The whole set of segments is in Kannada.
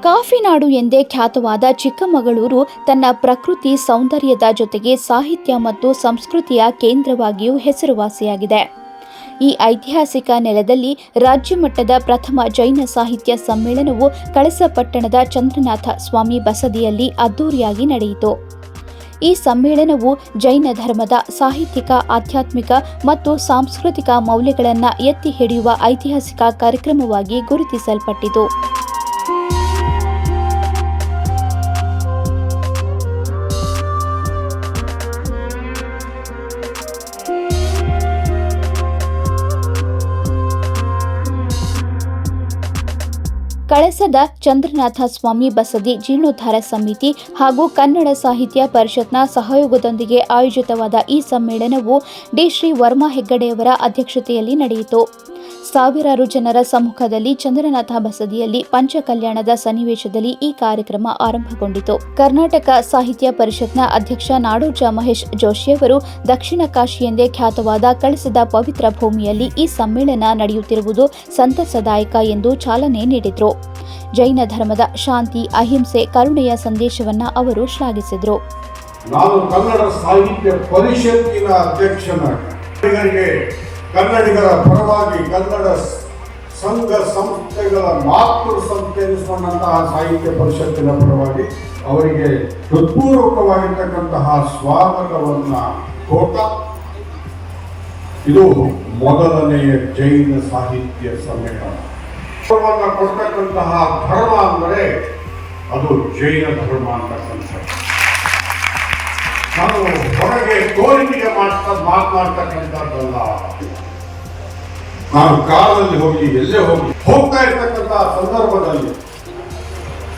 ಕಾಫಿನಾಡು ಎಂದೇ ಖ್ಯಾತವಾದ ಚಿಕ್ಕಮಗಳೂರು ತನ್ನ ಪ್ರಕೃತಿ ಸೌಂದರ್ಯದ ಜೊತೆಗೆ ಸಾಹಿತ್ಯ ಮತ್ತು ಸಂಸ್ಕೃತಿಯ ಕೇಂದ್ರವಾಗಿಯೂ ಹೆಸರುವಾಸಿಯಾಗಿದೆ. ಈ ಐತಿಹಾಸಿಕ ನೆಲದಲ್ಲಿ ರಾಜ್ಯಮಟ್ಟದ ಪ್ರಥಮ ಜೈನ ಸಾಹಿತ್ಯ ಸಮ್ಮೇಳನವು ಕಳಸ ಪಟ್ಟಣದ ಚಂದ್ರನಾಥ ಸ್ವಾಮಿ ಬಸದಿಯಲ್ಲಿ ಅದ್ದೂರಿಯಾಗಿ ನಡೆಯಿತು. ಈ ಸಮ್ಮೇಳನವು ಜೈನ ಧರ್ಮದ ಸಾಹಿತ್ಯಿಕ, ಆಧ್ಯಾತ್ಮಿಕ ಮತ್ತು ಸಾಂಸ್ಕೃತಿಕ ಮೌಲ್ಯಗಳನ್ನು ಎತ್ತಿ ಹಿಡಿಯುವ ಐತಿಹಾಸಿಕ ಕಾರ್ಯಕ್ರಮವಾಗಿ ಗುರುತಿಸಲ್ಪಟ್ಟಿತು. ಕಳಸದ ಚಂದ್ರನಾಥ ಸ್ವಾಮಿ ಬಸದಿ ಜೀರ್ಣೋದ್ಧಾರ ಸಮಿತಿ ಹಾಗೂ ಕನ್ನಡ ಸಾಹಿತ್ಯ ಪರಿಷತ್ನ ಸಹಯೋಗದೊಂದಿಗೆ ಆಯೋಜಿತವಾದ ಈ ಸಮ್ಮೇಳನವು ಶ್ರೀ ವರ್ಮಾ ಹೆಗ್ಗಡೆಯವರ ಅಧ್ಯಕ್ಷತೆಯಲ್ಲಿ ನಡೆಯಿತು. ಸಾವಿರಾರು ಜನರ ಸಮ್ಮುಖದಲ್ಲಿ ಚಂದ್ರನಾಥ ಬಸದಿಯಲ್ಲಿ ಪಂಚಕಲ್ಯಾಣದ ಸನ್ನಿವೇಶದಲ್ಲಿ ಈ ಕಾರ್ಯಕ್ರಮ ಆರಂಭಗೊಂಡಿತು. ಕರ್ನಾಟಕ ಸಾಹಿತ್ಯ ಪರಿಷತ್ನ ಅಧ್ಯಕ್ಷ ನಾಡೋಜ ಮಹೇಶ್ ಜೋಶಿಯವರು ದಕ್ಷಿಣ ಕಾಶಿ ಎಂದೇ ಖ್ಯಾತವಾದ ಕಳಸದ ಪವಿತ್ರ ಭೂಮಿಯಲ್ಲಿ ಈ ಸಮ್ಮೇಳನ ನಡೆಯುತ್ತಿರುವುದು ಸಂತಸದಾಯಕ ಎಂದು ಚಾಲನೆ ನೀಡಿದರು. ಜೈನ ಧರ್ಮದ ಶಾಂತಿ, ಅಹಿಂಸೆ, ಕರುಣೆಯ ಸಂದೇಶವನ್ನ ಅವರು ಶ್ಲಾಘಿಸಿದರು. ನಾನು ಕನ್ನಡ ಸಾಹಿತ್ಯ ಪರಿಷತ್ತಿನ ಅಧ್ಯಕ್ಷನಾಗಿ ಕನ್ನಡಿಗರ ಪರವಾಗಿ ಕನ್ನಡ ಸಂಘ ಸಂಸ್ಥೆಗಳ ಮಾತೃ ಸಂಸ್ಥೆ ಎನಿಸಿಕೊಂಡಂತಹ ಸಾಹಿತ್ಯ ಪರಿಷತ್ತಿನ ಪರವಾಗಿ ಅವರಿಗೆ ಹೃತ್ಪೂರ್ವಕವಾಗಿರ್ತಕ್ಕಂತಹ ಸ್ವಾಗತವನ್ನು ಕೋರ್ತಾ, ಇದು ಮೊದಲನೆಯ ಜೈನ ಸಾಹಿತ್ಯ ಸಮ್ಮೇಳನ. ಕೊಡ್ತಕ್ಕಂತಹ ಧರ್ಮ ಅಂದರೆ ಅದು ಜೈನ ಧರ್ಮ ಅಂತಕ್ಕಂಥ. ನಾವು ಹೊರಗೆ ತೋರಿಕೆಗೆ ಮಾತನಾಡ್ತಕ್ಕಂಥದ್ದಲ್ಲ. ನಾನು ಕಾರಲ್ಲಿ ಹೋಗಿ ಎಲ್ಲೇ ಹೋಗ್ತಾ ಇರ್ತಕ್ಕಂತಹ ಸಂದರ್ಭದಲ್ಲಿ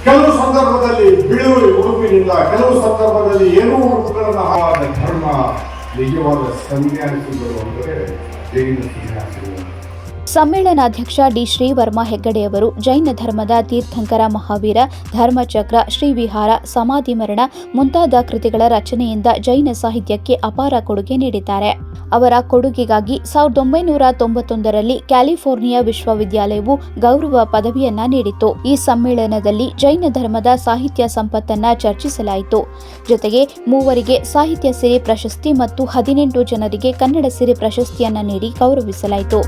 ಕೆಲವು ಸಂದರ್ಭದಲ್ಲಿ ಬಿಳಿ ಉಡುಪಿನಿಂದ, ಕೆಲವು ಸಂದರ್ಭದಲ್ಲಿ ಏನೂ ಉಡುಪುಗಳನ್ನು ಧರ್ಮ ನಿಜವಾದ ಸನ್ಯಾಸಿಗಳು ಅಂದರೆ ಜೈನ ಸನ್ಯಾಸಿಗಳು. ಸಮ್ಮೇಳನಾಧ್ಯಕ್ಷ ಶ್ರೀ ವರ್ಮಾ ಹೆಗ್ಗಡೆಯವರು ಜೈನ ಧರ್ಮದ ತೀರ್ಥಂಕರ ಮಹಾವೀರ, ಧರ್ಮಚಕ್ರ, ಶ್ರೀವಿಹಾರ, ಸಮಾಧಿ ಮರಣ ಮುಂತಾದ ಕೃತಿಗಳ ರಚನೆಯಿಂದ ಜೈನ ಸಾಹಿತ್ಯಕ್ಕೆ ಅಪಾರ ಕೊಡುಗೆ ನೀಡಿದ್ದಾರೆ. ಅವರ ಕೊಡುಗೆಗಾಗಿ 1991ರಲ್ಲಿ ಕ್ಯಾಲಿಫೋರ್ನಿಯಾ ವಿಶ್ವವಿದ್ಯಾಲಯವು ಗೌರವ ಪದವಿಯನ್ನ ನೀಡಿತು. ಈ ಸಮ್ಮೇಳನದಲ್ಲಿ ಜೈನ ಧರ್ಮದ ಸಾಹಿತ್ಯ ಸಂಪತ್ತನ್ನ ಚರ್ಚಿಸಲಾಯಿತು. ಜೊತೆಗೆ 3 ಸಾಹಿತ್ಯ ಸಿರಿ ಪ್ರಶಸ್ತಿ ಮತ್ತು 18 ಜನರಿಗೆ ಕನ್ನಡ ಸಿರಿ ಪ್ರಶಸ್ತಿಯನ್ನ ನೀಡಿ ಗೌರವಿಸಲಾಯಿತು.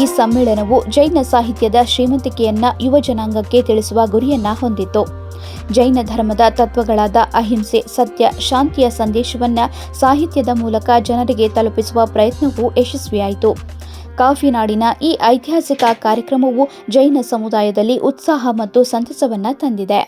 ಈ ಸಮ್ಮೇಳನವು ಜೈನ ಸಾಹಿತ್ಯದ ಶ್ರೀಮಂತಿಕೆಯನ್ನ ಯುವ ಜನಾಂಗಕ್ಕೆ ತಿಳಿಸುವ ಗುರಿಯನ್ನ ಹೊಂದಿತ್ತು. ಜೈನ ಧರ್ಮದ ತತ್ವಗಳಾದ ಅಹಿಂಸೆ, ಸತ್ಯ, ಶಾಂತಿಯ ಸಂದೇಶವನ್ನ ಸಾಹಿತ್ಯದ ಮೂಲಕ ಜನರಿಗೆ ತಲುಪಿಸುವ ಪ್ರಯತ್ನವೂ ಯಶಸ್ವಿಯಾಯಿತು. ಕಾಫಿನಾಡಿನ ಈ ಐತಿಹಾಸಿಕ ಕಾರ್ಯಕ್ರಮವು ಜೈನ ಸಮುದಾಯದಲ್ಲಿ ಉತ್ಸಾಹ ಮತ್ತು ಸಂತಸವನ್ನ ತಂದಿದೆ.